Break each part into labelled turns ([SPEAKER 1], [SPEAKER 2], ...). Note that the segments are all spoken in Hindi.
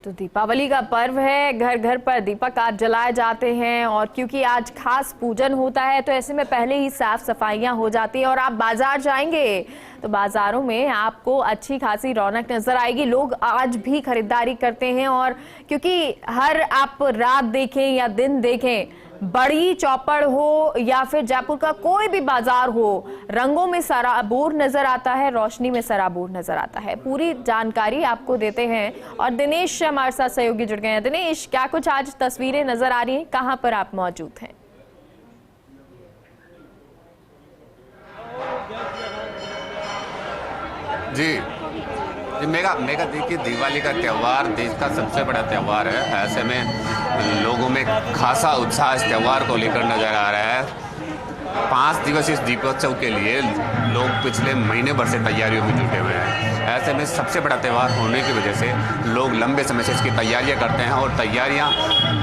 [SPEAKER 1] तो दीपावली का पर्व है, घर घर पर दीपक आज जलाए जाते हैं और क्योंकि आज खास पूजन होता है तो ऐसे में पहले ही साफ सफाइयां हो जाती हैं और आप बाजार जाएंगे तो बाजारों में आपको अच्छी खासी रौनक नजर आएगी। लोग आज भी खरीदारी करते हैं और क्योंकि हर आप रात देखें या दिन देखें, बड़ी चौपड़ हो या फिर जयपुर का कोई भी बाजार हो, रंगों में सराबोर नजर आता है, रोशनी में सराबोर नजर आता है। पूरी जानकारी आपको देते हैं और दिनेश हमारे साथ सहयोगी जुड़ गए हैं। दिनेश, क्या कुछ आज तस्वीरें नजर आ रही हैं, कहां पर आप मौजूद हैं?
[SPEAKER 2] जी मेगा देखिए, दिवाली का त्यौहार देश का सबसे बड़ा त्यौहार है। ऐसे में लोगों में खासा उत्साह इस त्यौहार को लेकर नजर आ रहा है। 5 दिवसीय इस दीपोत्सव के लिए लोग पिछले महीने भर से तैयारियों में जुटे हुए हैं। ऐसे में सबसे बड़ा त्यौहार होने की वजह से लोग लंबे समय से इसकी तैयारियां करते हैं और तैयारियां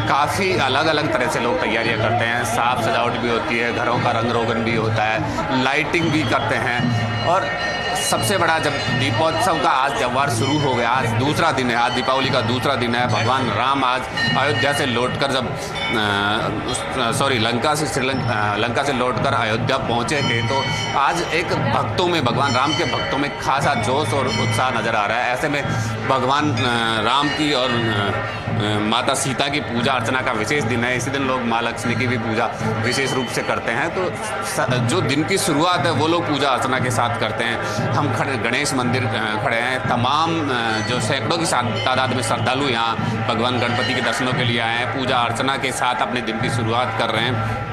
[SPEAKER 2] काफ़ी अलग अलग तरह से लोग तैयारियां करते हैं। साफ सजावट भी होती है, घरों का रंग रोगन भी होता है, लाइटिंग भी करते हैं। और सबसे बड़ा जब दीपोत्सव का आज त्यौहार शुरू हो गया, आज दूसरा दिन है, आज दीपावली का दूसरा दिन है। भगवान राम आज अयोध्या से लौटकर लंका से लौटकर अयोध्या पहुंचे थे, तो आज एक भक्तों में, भगवान राम के भक्तों में खासा जोश और उत्साह नज़र आ रहा है। ऐसे में भगवान राम की और माता सीता की पूजा अर्चना का विशेष दिन है। इसी दिन लोग माँ लक्ष्मी की भी पूजा विशेष रूप से करते हैं। तो जो दिन की शुरुआत है वो लोग पूजा अर्चना के साथ करते हैं। हम गणेश मंदिर खड़े हैं, तमाम जो सैकड़ों की तादाद में श्रद्धालु यहाँ भगवान गणपति के दर्शनों के लिए आए हैं, पूजा अर्चना के साथ अपने दिन की शुरुआत कर रहे हैं।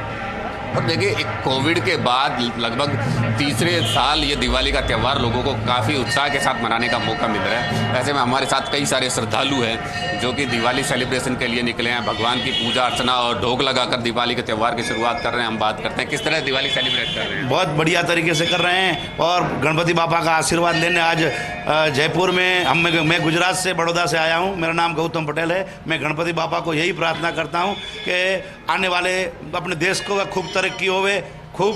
[SPEAKER 2] और देखिए, एक कोविड के बाद लगभग तीसरे साल ये दिवाली का त्यौहार लोगों को काफ़ी उत्साह के साथ मनाने का मौका मिल रहा है। ऐसे में हमारे साथ कई सारे श्रद्धालु हैं जो कि दिवाली सेलिब्रेशन के लिए निकले हैं, भगवान की पूजा अर्चना और ढोक लगाकर दिवाली के त्यौहार की शुरुआत कर रहे हैं। हम बात करते हैं किस तरह दिवाली सेलिब्रेट कर रहे हैं।
[SPEAKER 3] बहुत बढ़िया तरीके से कर रहे हैं और गणपति बापा का आशीर्वाद लेने आज जयपुर में मैं गुजरात से, बड़ौदा से आया हूँ। मेरा नाम गौतम पटेल है। मैं गणपति बापा को यही प्रार्थना करता हूँ कि आने वाले अपने देश को खूब तरक्की होवे, खूब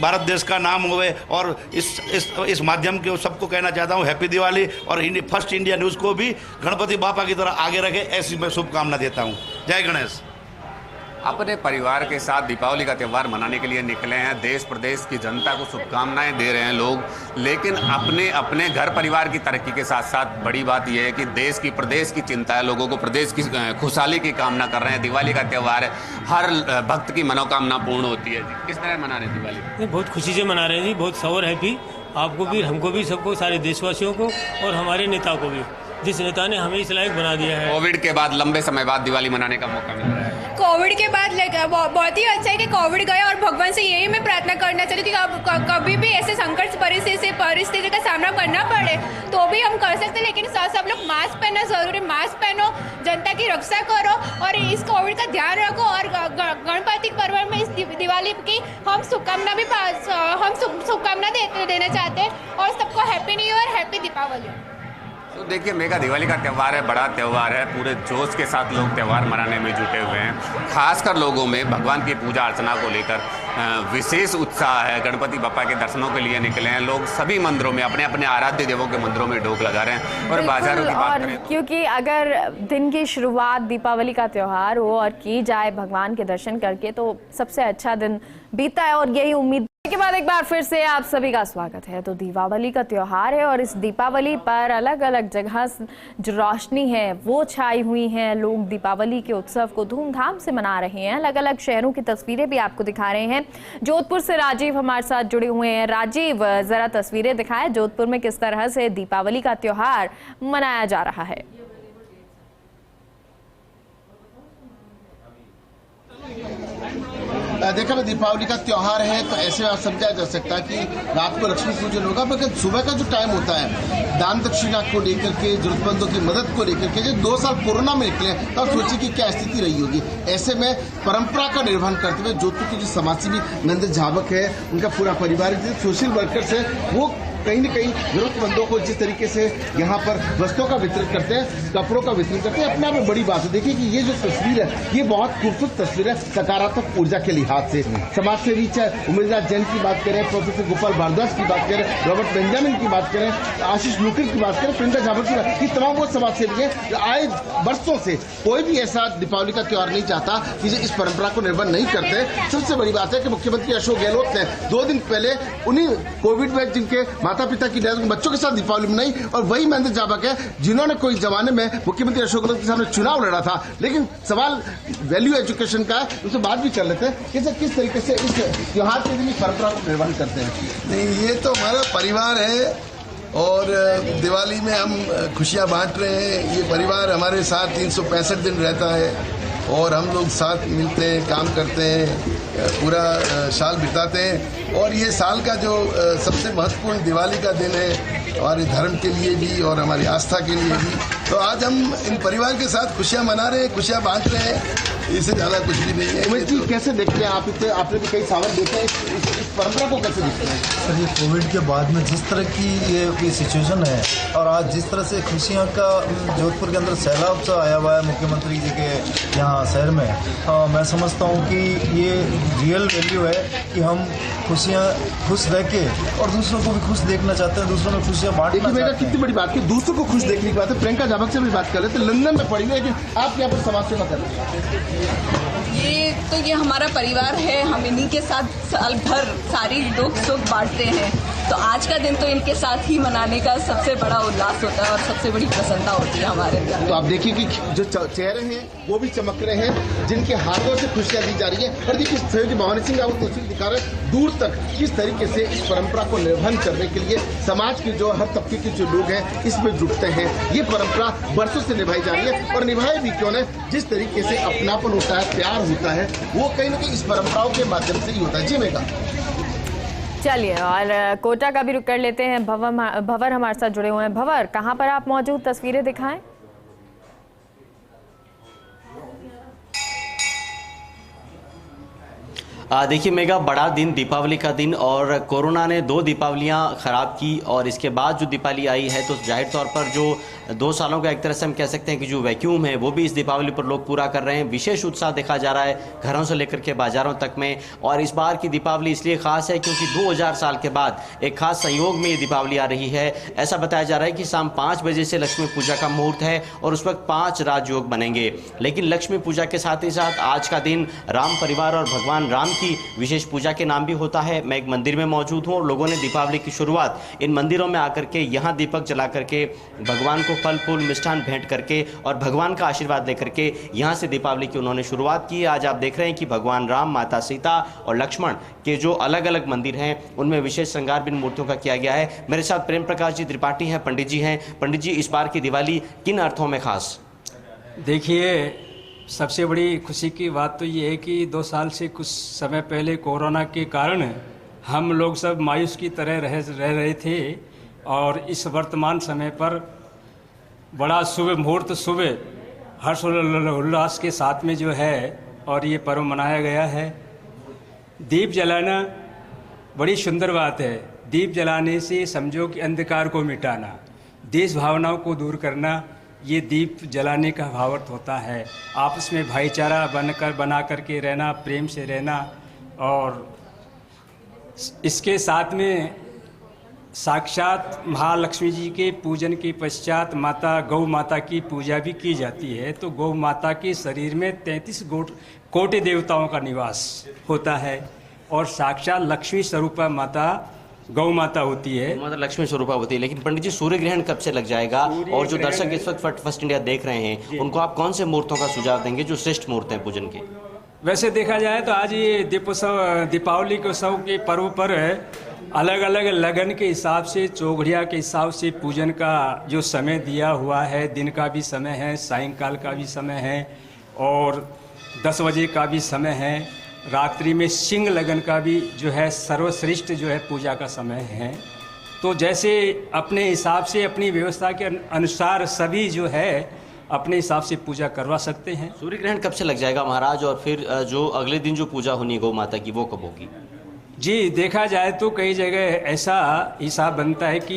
[SPEAKER 3] भारत देश का नाम होवे। और इस माध्यम के सबको कहना चाहता हूँ हैप्पी दिवाली, और फर्स्ट इंडिया न्यूज़ को भी गणपति बापा की तरह आगे रखे, ऐसी मैं शुभकामना देता हूँ। जय गणेश।
[SPEAKER 2] अपने परिवार के साथ दीपावली का त्यौहार मनाने के लिए निकले हैं। देश प्रदेश की जनता को शुभकामनाएं दे रहे हैं लोग, लेकिन अपने अपने घर परिवार की तरक्की के साथ साथ बड़ी बात यह है कि देश की, प्रदेश की चिंता है लोगों को, प्रदेश की खुशहाली की कामना कर रहे हैं। दिवाली का त्यौहार है, हर भक्त की मनोकामना पूर्ण होती है। किस तरह मना रहे हैं दिवाली?
[SPEAKER 4] बहुत खुशी से मना रहे हैं जी, बहुत सवर हैप्पी, आपको भी, हमको भी, सबको, सारे देशवासियों को और हमारे नेता को भी, जिस नेता ने हमें इस लायक बना दिया है।
[SPEAKER 2] कोविड के बाद लंबे समय बाद दिवाली मनाने का मौका मिल रहा है।
[SPEAKER 5] कोविड के बाद बहुत ही अच्छा है कि कोविड गया, और भगवान से यही मैं प्रार्थना करना चाहती हूँ कि कभी भी ऐसे संकट परिस्थिति का सामना करना पड़े तो भी हम कर सकते हैं, लेकिन सब लोग मास्क पहनना जरूरी, मास्क पहनो, जनता की रक्षा करो और इस कोविड का ध्यान रखो। और गणपति पर्व में इस दिवाली की हम शुभकामना देना चाहते हैं और सबको happy new year, happy Deepawali.
[SPEAKER 2] तो देखिए मेगा, दिवाली का त्यौहार है, बड़ा त्यौहार है, पूरे जोश के साथ लोग त्यौहार मनाने में जुटे हुए हैं। खासकर लोगों में भगवान की पूजा अर्चना को लेकर विशेष उत्साह है। गणपति बापा के दर्शनों के लिए निकले हैं लोग, सभी मंदिरों में, अपने अपने आराध्य देवों के मंदिरों में ढोक लगा रहे हैं। और बाजारों की बात करें,
[SPEAKER 1] क्योंकि अगर दिन की शुरुआत दीपावली का त्यौहार हो और की जाए भगवान के दर्शन करके तो सबसे अच्छा दिन बीता है और यही उम्मीद के बाद एक बार फिर से आप सभी का स्वागत है। तो दीपावली का त्योहार है और इस दीपावली पर अलग अलग जगह जो रोशनी है वो छाई हुई है। लोग दीपावली के उत्सव को धूमधाम से मना रहे हैं। अलग अलग शहरों की तस्वीरें भी आपको दिखा रहे हैं। जोधपुर से राजीव हमारे साथ जुड़े हुए हैं। राजीव, जरा तस्वीरें दिखाएं, जोधपुर में किस तरह से दीपावली का त्योहार मनाया जा रहा है।
[SPEAKER 6] देखा, दीपावली का त्यौहार है तो ऐसे आप समझा जा सकता है कि रात को लक्ष्मी पूजन होगा, मगर सुबह का जो टाइम होता है दान दक्षिणा को लेकर के, जरूरतमंदों की मदद को लेकर के, जो 2 साल कोरोना में निकले तो आप सोचिए कि क्या स्थिति रही होगी। ऐसे में परंपरा का निर्वहन करते हुए जोधपुर के जो समाजसेवी नंद झावक है, उनका पूरा परिवार जो सोशल वर्कर्स है, वो कहीं न कहीं जरूरतमंदों को जिस तरीके से यहाँ पर वस्त्रों का वितरण करते हैं, कपड़ों का वितरण करते हैं, अपने आप में बड़ी बात है। देखिए कि ये जो तस्वीर है ये बहुत खूबसूरत तस्वीर है सकारात्मक ऊर्जा के लिहाज से। समाज सेवी चाहे उमेदवार जैन की बात करें, प्रोफेसर गोपाल भारद्वाज की बात करें, रॉबर्ट बेंजामिन की बात करें, आशीष लुकिर की बात करें, प्रियंका झावर की बात, ये तमाम वो समाज सेवी हैं जो आए वर्षों से कोई भी ऐसा दीपावली का त्योहार नहीं चाहता कि इस परंपरा को निर्वहन नहीं करते। सबसे बड़ी बात है कि मुख्यमंत्री अशोक गहलोत ने 2 दिन पहले उन्हीं कोविड में जिनके माता पिता की डेथ, बच्चों के साथ दीपावली मनाई, और वही महेंद्र जाबक है जिन्होंने कोई जमाने में मुख्यमंत्री अशोक गहलोत के सामने चुनाव लड़ा था। लेकिन सवाल वैल्यू एजुकेशन का है, उससे बात भी कर लेते हैं कि किस तरीके से इस त्योहार के दिन परंपरा को निर्वहन करते हैं।
[SPEAKER 7] नहीं, ये तो हमारा परिवार है और दिवाली में हम खुशियाँ बांट रहे हैं। ये परिवार हमारे साथ 365 दिन रहता है और हम लोग साथ मिलते हैं, काम करते हैं, पूरा साल बिताते हैं। और ये साल का जो सबसे महत्वपूर्ण दिवाली का दिन है हमारे धर्म के लिए भी और हमारी आस्था के लिए भी। तो आज हम इन परिवार के साथ खुशियाँ मना रहे हैं, खुशियाँ बांट रहे हैं, इससे ज़्यादा कुछ भी नहीं है।
[SPEAKER 6] उमेश जी कैसे देखते हैं आप? आपने भी कई सावन देखे हैं, इस परंपरा को कैसे देखते हैं?
[SPEAKER 8] सर, ये कोविड के बाद में जिस तरह की ये सिचुएशन है और आज जिस तरह से खुशियां का जोधपुर के अंदर सैलाब सा आया हुआ है मुख्यमंत्री जी के यहाँ शहर में, मैं समझता हूँ कि ये रियल वैल्यू है कि हम खुशियाँ खुश रह के और दूसरों को भी खुश देखना चाहते हैं, दूसरों में खुशियाँ बांटना चाहते हैं।
[SPEAKER 6] कितनी बड़ी बात है, दूसरों को खुश देखने की बात है। प्रियंका झाबक से भी बात कर लेते, लंदन में पड़ी हुई है, लेकिन आप यहाँ पर समाज सेवा कर रहे हैं।
[SPEAKER 9] ये हमारा परिवार है, हम इन्हीं के साथ साल भर सारी दुख सुख बांटते हैं। तो आज का दिन तो इनके साथ ही मनाने का सबसे बड़ा उल्लास होता है और सबसे बड़ी प्रसन्नता होती है हमारे अंदर।
[SPEAKER 6] तो आप देखिए कि जो चेहरे हैं वो भी चमक रहे हैं, जिनके हाथों से खुशियां दी जा रही है। और देखिए सहयोगी भवानी सिंह रावत तस्वीर दिखा रहे हैं दूर तक किस तरीके से इस परंपरा को निर्वहन करने के लिए समाज के जो हर तबके के जो लोग हैं इसमें जुटते हैं। ये परंपरा वर्षों से निभाई जा रही है और निभाए भी क्यों न, जिस तरीके से अपनापन होता है, प्यार होता है, वो कहीं न कहीं इस परंपराओं के माध्यम से ही होता है। जी मेगा,
[SPEAKER 1] चलिए और कोटा का भी रुख कर लेते हैं। भंवर हमारे साथ जुड़े हुए हैं। भंवर, कहाँ पर आप मौजूद, तस्वीरें दिखाएं।
[SPEAKER 10] देखिए मेगा, बड़ा दिन, दीपावली का दिन, और कोरोना ने 2 दीपावलियां ख़राब की और इसके बाद जो दीपावली आई है तो जाहिर तौर पर जो 2 सालों का एक तरह से हम कह सकते हैं कि जो वैक्यूम है वो भी इस दीपावली पर लोग पूरा कर रहे हैं। विशेष उत्साह देखा जा रहा है घरों से लेकर के बाज़ारों तक में। और इस बार की दीपावली इसलिए ख़ास है क्योंकि 2000 साल के बाद एक खास संयोग में ये दीपावली आ रही है। ऐसा बताया जा रहा है कि शाम 5 बजे से लक्ष्मी पूजा का मुहूर्त है और उस वक्त 5 राजयोग बनेंगे। लेकिन लक्ष्मी पूजा के साथ ही साथ आज का दिन राम परिवार और भगवान राम की विशेष पूजा के नाम भी होता है। मैं एक मंदिर में मौजूद हूँ और लोगों ने दीपावली की शुरुआत इन मंदिरों में आकर के यहाँ दीपक जला करके भगवान को फल फूल मिष्ठान भेंट करके और भगवान का आशीर्वाद लेकर के यहाँ से दीपावली की उन्होंने शुरुआत की। आज आप देख रहे हैं कि भगवान राम, माता सीता और लक्ष्मण के जो अलग अलग मंदिर हैं उनमें विशेष श्रृंगार भी इन मूर्तियों का किया गया है। मेरे साथ प्रेम प्रकाश जी त्रिपाठी हैं, पंडित जी हैं। पंडित जी, इस बार की दिवाली किन अर्थों में खास?
[SPEAKER 11] देखिए, सबसे बड़ी खुशी की बात तो ये है कि 2 साल से कुछ समय पहले कोरोना के कारण हम लोग सब मायूस की तरह रह रहे थे और इस वर्तमान समय पर बड़ा शुभ मुहूर्त, सुबह हर्ष उल्लास के साथ में जो है और ये पर्व मनाया गया है। दीप जलाना बड़ी सुंदर बात है। दीप जलाने से समझो कि अंधकार को मिटाना, देश भावनाओं को दूर करना, ये दीप जलाने का भावार्थ होता है। आपस में भाईचारा बना करके रहना, प्रेम से रहना। और इसके साथ में साक्षात महालक्ष्मी जी के पूजन के पश्चात माता गौ माता की पूजा भी की जाती है। तो गौ माता के शरीर में 33 कोटि देवताओं का निवास होता है और साक्षात लक्ष्मी स्वरूपा माता गौ माता होती है,
[SPEAKER 10] माता लक्ष्मी स्वरूपा होती है। लेकिन पंडित जी, सूर्य ग्रहण कब से लग जाएगा? और जो दर्शक इस वक्त फर्स्ट इंडिया देख रहे हैं उनको आप कौन से मुहूर्तों का सुझाव देंगे जो श्रेष्ठ मुहूर्त हैं पूजन के?
[SPEAKER 11] वैसे देखा जाए तो आज ये दीपावली के उत्सव के पर्व पर अलग अलग लगन के हिसाब से, चौघड़िया के हिसाब से पूजन का जो समय दिया हुआ है, दिन का भी समय है, सायंकाल का भी समय है और 10 बजे का भी समय है, रात्रि में सिंह लगन का भी जो है सर्वश्रेष्ठ जो है पूजा का समय है। तो जैसे अपने हिसाब से अपनी व्यवस्था के अनुसार सभी जो है अपने हिसाब से पूजा करवा सकते हैं।
[SPEAKER 10] सूर्य ग्रहण कब से लग जाएगा महाराज? और फिर जो अगले दिन जो पूजा होनी है गौ माता की वो कब होगी?
[SPEAKER 11] जी, देखा जाए तो कई जगह ऐसा हिसाब बनता है कि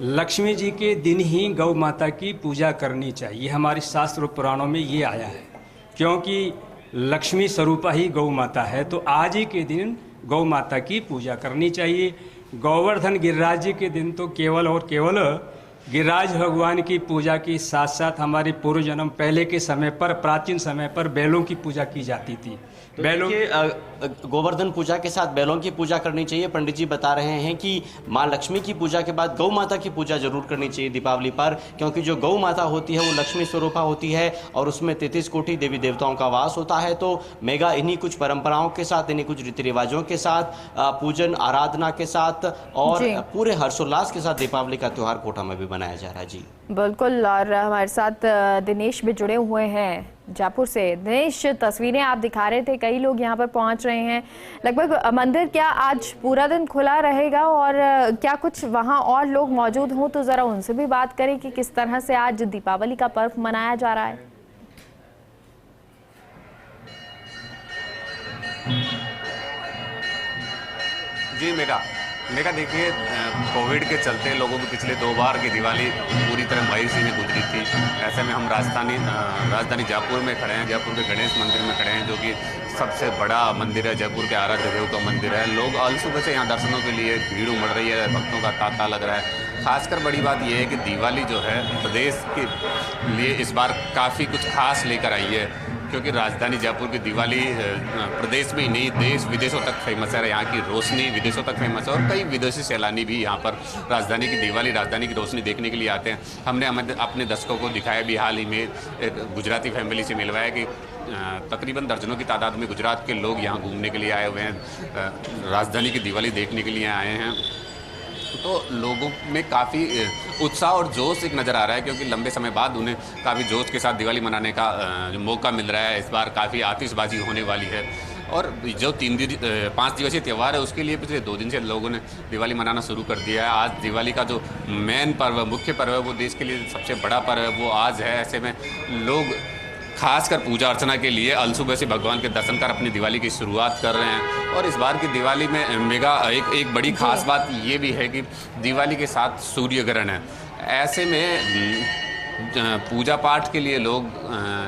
[SPEAKER 11] लक्ष्मी जी के दिन ही गौ माता की पूजा करनी चाहिए। हमारे शास्त्र पुराणों में ये आया है, क्योंकि लक्ष्मी स्वरूपा ही गौ माता है। तो आज ही के दिन गौ माता की पूजा करनी चाहिए। गोवर्धन गिरिराज जी के दिन तो केवल और केवल गिरिराज भगवान की पूजा के साथ साथ हमारे पूर्व जन्म पहले के समय पर, प्राचीन समय पर बैलों की पूजा की जाती थी।
[SPEAKER 10] तो
[SPEAKER 11] बैलों
[SPEAKER 10] गोवर्धन पूजा के साथ बैलों की पूजा करनी चाहिए। पंडित जी बता रहे हैं कि माँ लक्ष्मी की पूजा के बाद गौ माता की पूजा जरूर करनी चाहिए दीपावली पर, क्योंकि जो गौ माता होती है वो लक्ष्मी स्वरूपा होती है और उसमें 33 कोटि देवी देवताओं का वास होता है। तो मेगा इन्हीं कुछ परंपराओं के साथ, इन्हीं कुछ रीति रिवाजों के साथ, पूजन आराधना के साथ और पूरे हर्षोल्लास के साथ दीपावली का त्यौहार कोटा में भी मनाया जा रहा है। जी
[SPEAKER 1] बिल्कुल, और हमारे साथ दिनेश भी जुड़े हुए हैं जयपुर से। दिनेश, तस्वीरें आप दिखा रहे थे, कई लोग यहाँ पर पहुँच रहे हैं। लगभग मंदिर क्या आज पूरा दिन खुला रहेगा और क्या कुछ वहाँ और लोग मौजूद हों तो ज़रा उनसे भी बात करें कि किस तरह से आज दीपावली का पर्व मनाया जा रहा है।
[SPEAKER 2] जी मेगा देखिए, कोविड के चलते लोगों की पिछले 2 बार की दिवाली पूरी तरह मायूसी में गुजरी थी। ऐसे में हम राजधानी जयपुर में खड़े हैं, जयपुर के गणेश मंदिर में खड़े हैं, जो कि सबसे बड़ा मंदिर है, जयपुर के आराध्य देव का मंदिर है। लोग अल सुबह से यहाँ दर्शनों के लिए भीड़ उमड़ रही है, भक्तों का तांता लग रहा है। खासकर बड़ी बात यह है कि दिवाली जो है प्रदेश के लिए इस बार काफ़ी कुछ खास लेकर आई है, क्योंकि राजधानी जयपुर की दिवाली प्रदेश में ही नहीं देश विदेशों तक फेमस है। यहाँ की रोशनी विदेशों तक फेमस है और कई विदेशी सैलानी भी यहाँ पर राजधानी की दिवाली, राजधानी की रोशनी देखने के लिए आते हैं। हमने अपने दर्शकों को दिखाया भी, हाल ही में एक गुजराती फैमिली से मिलवाया कि तकरीबन दर्जनों की तादाद में गुजरात के लोग यहाँ घूमने के लिए आए हुए हैं, राजधानी की दिवाली देखने के लिए आए हैं। तो लोगों में काफ़ी उत्साह और जोश एक नज़र आ रहा है, क्योंकि लंबे समय बाद उन्हें काफ़ी जोश के साथ दिवाली मनाने का मौका मिल रहा है। इस बार काफ़ी आतिशबाजी होने वाली है और जो 5 दिवसीय त्यौहार है उसके लिए पिछले 2 दिन से लोगों ने दिवाली मनाना शुरू कर दिया है। आज दिवाली का जो मेन पर्व, मुख्य पर्व है, वो देश के लिए सबसे बड़ा पर्व है, वो आज है। ऐसे में लोग खासकर पूजा अर्चना के लिए अलसुबह से भगवान के दर्शन कर अपनी दिवाली की शुरुआत कर रहे हैं। और इस बार की दिवाली में मेगा एक बड़ी खास बात ये भी है कि दिवाली के साथ सूर्य ग्रहण है। ऐसे में पूजा पाठ के लिए लोग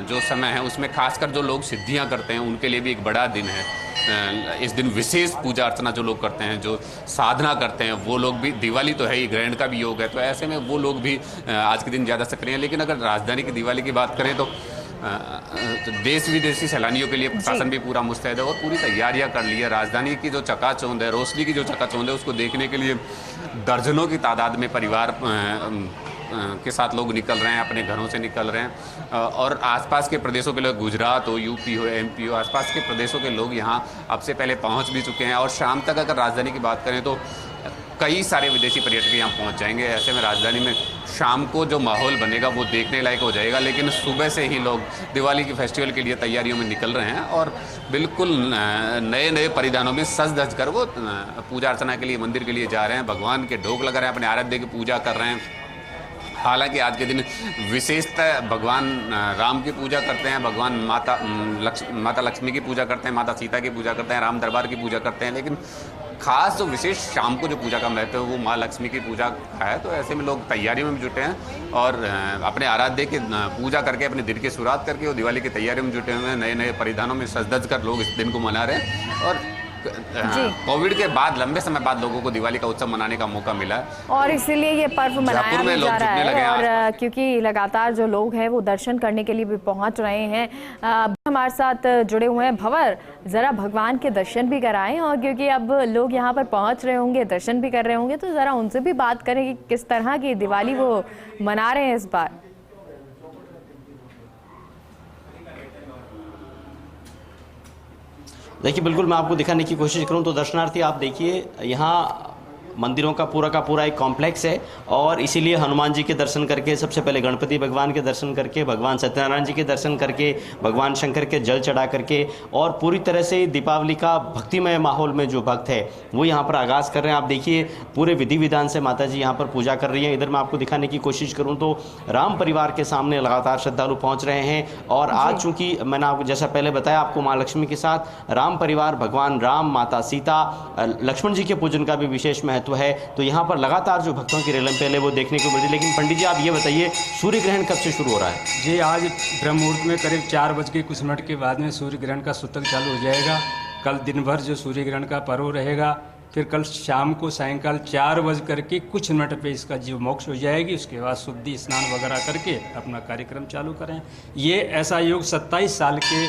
[SPEAKER 2] जो समय है उसमें खासकर जो लोग सिद्धियां करते हैं उनके लिए भी एक बड़ा दिन है। इस दिन विशेष पूजा अर्चना जो लोग करते हैं, जो साधना करते हैं, वो लोग भी, दिवाली तो है ही, ग्रहण का भी योग है, तो ऐसे में वो लोग भी आज के दिन ज़्यादा सक्रिय हैं। लेकिन अगर राजधानी की दिवाली की बात करें तो देश विदेशी सैलानियों के लिए प्रशासन भी पूरा मुस्तैद है और पूरी तैयारियां कर ली है। राजधानी की जो चकाचौंध है, रोशनी की जो चकाचौंध है, उसको देखने के लिए दर्जनों की तादाद में परिवार के साथ लोग निकल रहे हैं, अपने घरों से निकल रहे हैं। और आसपास के प्रदेशों के लोग, गुजरात हो, यूपी हो, एमपी हो, आसपास के प्रदेशों के लोग यहाँ अब से पहले पहुँच भी चुके हैं। और शाम तक अगर राजधानी की बात करें तो कई सारे विदेशी पर्यटक यहाँ पहुँच जाएंगे। ऐसे में राजधानी में शाम को जो माहौल बनेगा वो देखने लायक हो जाएगा। लेकिन सुबह से ही लोग दिवाली की फेस्टिवल के लिए तैयारियों में निकल रहे हैं और बिल्कुल नए नए परिधानों में सज धज कर वो पूजा अर्चना के लिए मंदिर के लिए जा रहे हैं, भगवान के ढोक लगा रहे हैं, अपने आराध्य की पूजा कर रहे हैं। हालांकि आज के दिन विशेषतः भगवान राम की पूजा करते हैं, भगवान माता लक्ष्मी की पूजा करते हैं, माता सीता की पूजा करते हैं, राम दरबार की पूजा करते हैं। लेकिन खास जो विशेष शाम को जो पूजा का महत्व है वो माँ लक्ष्मी की पूजा का है। तो ऐसे में लोग तैयारियों में भी जुटे हैं और अपने आराध्य की पूजा करके, अपने दिन की शुरुआत करके वो दिवाली की तैयारियों में जुटे हुए हैं। नए नए परिधानों में सज धज कर लोग इस दिन को मना रहे हैं और कोविड के बाद लंबे समय बाद लोगों को दिवाली का उत्सव मनाने का मौका मिला है
[SPEAKER 1] और इसीलिए ये पर्व मनाया भी जा रहा है। और क्योंकि लगातार जो लोग हैं वो दर्शन करने के लिए भी पहुंच रहे हैं। हमारे साथ जुड़े हुए हैं भंवर, जरा भगवान के दर्शन भी कराएं। और क्योंकि अब लोग यहाँ पर पहुंच रहे होंगे, दर्शन भी कर रहे होंगे, तो जरा उनसे भी बात करें कि किस तरह की दिवाली वो मना रहे हैं इस बार।
[SPEAKER 10] देखिए, बिल्कुल मैं आपको दिखाने की कोशिश करूं तो दर्शनार्थी आप देखिए, यहाँ मंदिरों का पूरा एक कॉम्प्लेक्स है और इसीलिए हनुमान जी के दर्शन करके, सबसे पहले गणपति भगवान के दर्शन करके, भगवान सत्यनारायण जी के दर्शन करके, भगवान शंकर के जल चढ़ा करके और पूरी तरह से दीपावली का भक्तिमय माहौल में जो भक्त है वो यहाँ पर आगाज़ कर रहे हैं। आप देखिए पूरे विधि विधान से माता जी यहाँ पर पूजा कर रही हैं। इधर मैं आपको दिखाने की कोशिश करूँ तो राम परिवार के सामने लगातार श्रद्धालु पहुँच रहे हैं और आज चूँकि मैंने आपको जैसा पहले बताया, आपको माँ लक्ष्मी के साथ राम परिवार, भगवान राम, माता सीता, लक्ष्मण जी के पूजन का भी विशेष महत्व है, तो यहाँ पर लगातार जो भक्तों की रेलम पहले वो देखने को मिलती है। लेकिन पंडित जी आप ये बताइए, सूर्य ग्रहण कब से शुरू हो रहा है?
[SPEAKER 11] जी, आज ब्रह्म मुहूर्त में करीब 4 बज के कुछ मिनट के बाद में सूर्य ग्रहण का सूतक चालू हो जाएगा। कल दिन भर जो सूर्य ग्रहण का पर्व रहेगा, फिर कल शाम को सायंकाल 4 बज करके कुछ मिनट पे इसका जीव मोक्ष हो जाएगी। उसके बाद शुद्धि स्नान वगैरह करके अपना कार्यक्रम चालू करें। ये ऐसा योग 27 साल के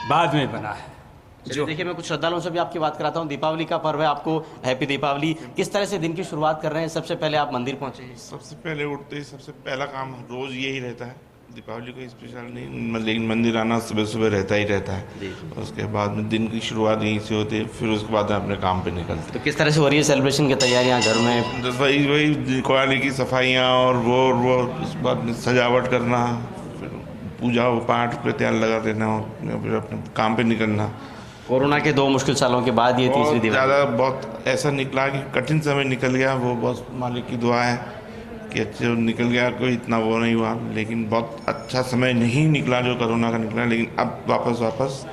[SPEAKER 11] बाद में बना है।
[SPEAKER 10] जो देखिए, मैं कुछ श्रद्धालुओं से भी आपकी बात कराता हूँ। दीपावली का पर्व है, आपको हैप्पी दीपावली। किस तरह से दिन की शुरुआत कर रहे हैं? सबसे पहले आप मंदिर पहुँचे हैं?
[SPEAKER 12] सबसे पहले उठते ही सबसे पहला काम रोज़ यही रहता है, दीपावली को स्पेशल नहीं, लेकिन मंदिर आना सुबह सुबह रहता ही रहता है। उसके बाद में दिन की शुरुआत यहीं से होती है, फिर उसके बाद अपने काम पे निकलते।
[SPEAKER 10] तो किस तरह से हो रही है सेलिब्रेशन की तैयारियां घर में?
[SPEAKER 12] वही दिवाली की सफाइयाँ और वो उसके बाद में सजावट करना, फिर पूजा पाठ पे ध्यान लगा देना, फिर अपने काम पे निकलना।
[SPEAKER 10] कोरोना के 2 मुश्किल सालों के बाद ये तीसरी दिवाली
[SPEAKER 12] ज़्यादा बहुत ऐसा निकला कि कठिन समय निकल गया, वो बहुत मालिक की दुआ है कि अच्छे निकल गया, कोई इतना वो नहीं हुआ। लेकिन बहुत अच्छा समय नहीं निकला जो कोरोना का निकला, लेकिन अब वापस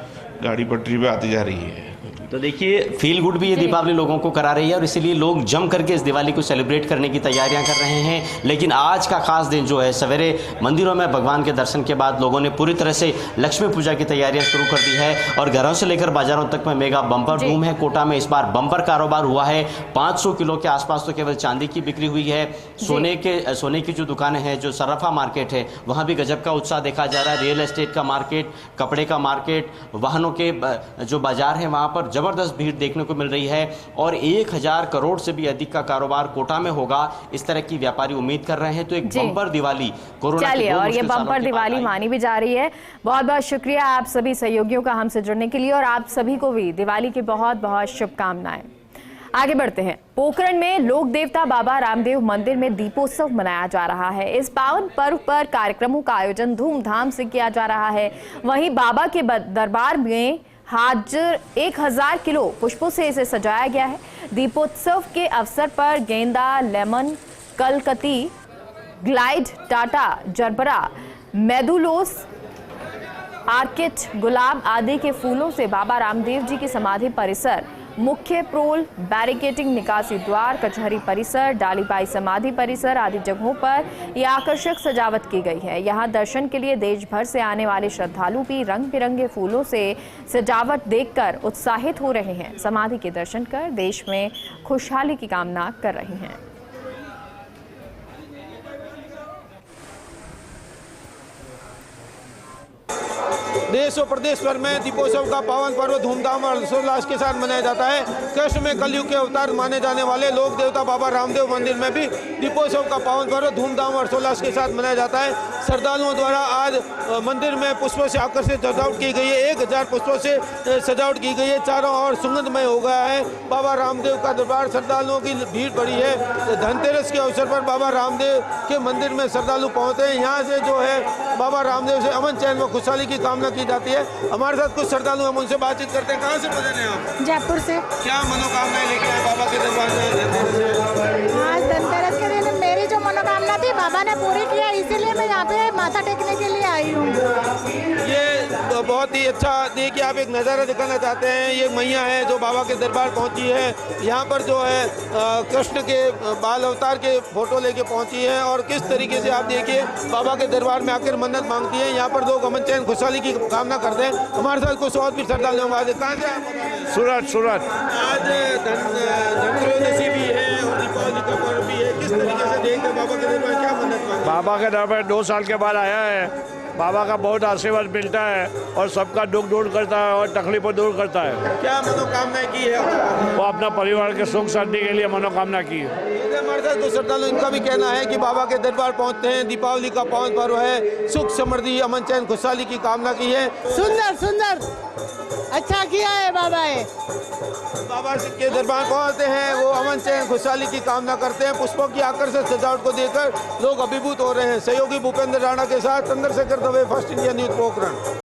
[SPEAKER 12] गाड़ी पटरी पे आती जा रही है।
[SPEAKER 10] तो देखिए, फील गुड भी ये दीपावली लोगों को करा रही है और इसीलिए लोग जम करके इस दिवाली को सेलिब्रेट करने की तैयारियां कर रहे हैं। लेकिन आज का खास दिन जो है, सवेरे मंदिरों में भगवान के दर्शन के बाद लोगों ने पूरी तरह से लक्ष्मी पूजा की तैयारियां शुरू कर दी है और घरों से लेकर बाजारों तक में मेगा बम्पर बूम है। कोटा में इस बार बम्पर कारोबार हुआ है। 500 किलो के आसपास तो केवल चांदी की बिक्री हुई है। सोने की जो दुकानें हैं, जो सर्राफा मार्केट है, वहाँ भी गजब का उत्साह देखा जा रहा है। रियल एस्टेट का मार्केट, कपड़े का मार्केट, वाहनों के जो बाजार है, वहाँ पर जबरदस्त भीड़ देखने को मिल रही है और 1000 करोड़ से भी अधिक का कारोबार कोटा में होगा, इस तरह की व्यापारी उम्मीद कर रहे हैं। तो एक बम्पर दिवाली कोरोना
[SPEAKER 1] चलिए, और ये बम्पर दिवाली मानी भी जा रही है। बहुत बहुत शुक्रिया आप सभी सहयोगियों का हमसे जुड़ने के लिए और आप सभी को भी दिवाली की बहुत बहुत शुभकामनाएं। आगे बढ़ते हैं। पोखरण में लोक देवता बाबा रामदेव मंदिर में दीपोत्सव मनाया जा रहा है। इस पावन पर्व पर कार्यक्रमों का आयोजन धूमधाम से किया जा रहा है। वहीं बाबा के दरबार में हाजिर 1000 किलो पुष्पों से इसे सजाया गया है। दीपोत्सव के अवसर पर गेंदा, लेमन, कलकती, ग्लाइड, टाटा, जरबरा, मेदुलोस, आर्किड, गुलाब आदि के फूलों से बाबा रामदेव जी की समाधि परिसर, मुख्य प्रोल, बैरिकेटिंग, निकासी द्वार, कचहरी परिसर, डालीबाई समाधि परिसर आदि जगहों पर यह आकर्षक सजावट की गई है। यहाँ दर्शन के लिए देश भर से आने वाले श्रद्धालु भी रंग बिरंगे फूलों से सजावट देखकर उत्साहित हो रहे हैं। समाधि के दर्शन कर देश में खुशहाली की कामना कर रहे हैं।
[SPEAKER 13] देश और प्रदेश भर में दीपोत्सव का पावन पर्व धूमधाम और हर्षोल्लास के साथ मनाया जाता है। कृष्ण में कलयुग के अवतार माने जाने वाले लोक देवता बाबा रामदेव मंदिर में भी दीपोत्सव का पावन पर्व धूमधाम और हर्षोल्लास के साथ मनाया जाता है। श्रद्धालुओं द्वारा आज मंदिर में पुष्पों से आकर्षित सजावट की गई है। 1000 पुष्पों से सजावट की गई है। चारों ओर सुगंधमय हो गया है। बाबा रामदेव का दरबार, श्रद्धालुओं की भीड़ बड़ी है। धनतेरस के अवसर पर बाबा रामदेव के मंदिर में श्रद्धालु पहुँचते हैं। यहाँ से जो है बाबा रामदेव से अमन चैन व खुशहाली की कामना की जाती है। हमारे साथ कुछ श्रद्धालु हम उनसे बातचीत करते हैं। कहाँ से पहुँचे हैं आप?
[SPEAKER 14] जयपुर से।
[SPEAKER 13] क्या मनोकामनाएं लेके आए बाबा के दरबार में?
[SPEAKER 14] आज धनतेरस के दिन मेरी जो मनोकामना थी बाबा ने पूरी किया, इसीलिए मैं यहाँ पे माथा टेकने के लिए आई हूँ।
[SPEAKER 13] ये बहुत ही अच्छा देखिए, आप एक नज़ारा दिखाना चाहते हैं। ये मैया है जो बाबा के दरबार पहुँची है। यहाँ पर जो है कृष्ण के बाल अवतार के फोटो लेके पहुँची है और किस तरीके से आप देखिए बाबा के दरबार में आकर मन्नत मांगती है। यहाँ पर लोग अमन चैन खुशहाली की कामना करते हैं। हमारे साथ कुछ और भी श्रद्धालु होंगे। कहाँ से आप?
[SPEAKER 15] सूरत।
[SPEAKER 13] आज धनतेरस भी है और दीपावली का पर्व भी है। किस तरीके से देखते हैं बाबा के दरबार, क्या मन्नत मांगते?
[SPEAKER 15] बाबा के दरबार 2 साल के बाद आया है। बाबा का बहुत आशीर्वाद मिलता है और सबका दुख दूर करता है और तकलीफों दूर करता है।
[SPEAKER 13] क्या मनोकामनाएं की है?
[SPEAKER 15] वो अपना परिवार के सुख शांति के लिए मनोकामना की है।
[SPEAKER 13] हमारे साथ तो श्रद्धालु, इनका भी कहना है कि बाबा के दरबार पहुंचते हैं। दीपावली का पावन पर्व है। सुख समृद्धि, अमन चैन खुशहाली की कामना की है।
[SPEAKER 14] सुंदर अच्छा किया है बाबा। है।
[SPEAKER 13] बाबा के दरबार पहुंचते हैं, वो अमन चैन खुशहाली की कामना करते हैं। पुष्पों की आकर्षक सजावट को देखकर लोग अभिभूत हो रहे हैं। सहयोगी भूपेंद्र राणा के साथ Chandrashekhar Dave, first India news Pokhran.